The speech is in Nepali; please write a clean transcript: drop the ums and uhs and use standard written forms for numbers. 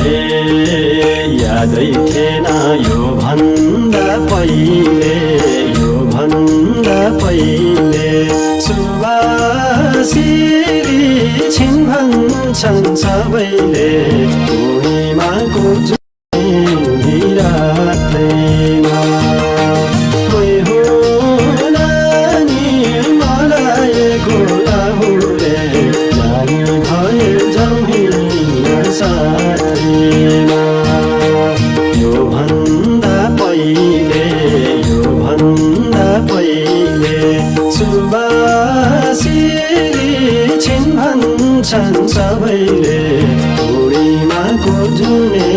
पहिले यादै थिएन यो भन्दा पहिले सुबासिरी छिन् भन्छन् सबैले पूर्णिमाको जुनी रातैमा कोही होला नि मलाएको लाहुरे नानी भए जाउँ साथीमा यो भन्दा पहिले सुबासिरी छिन् भन्छन् सबैले पूर्णिमाको जुने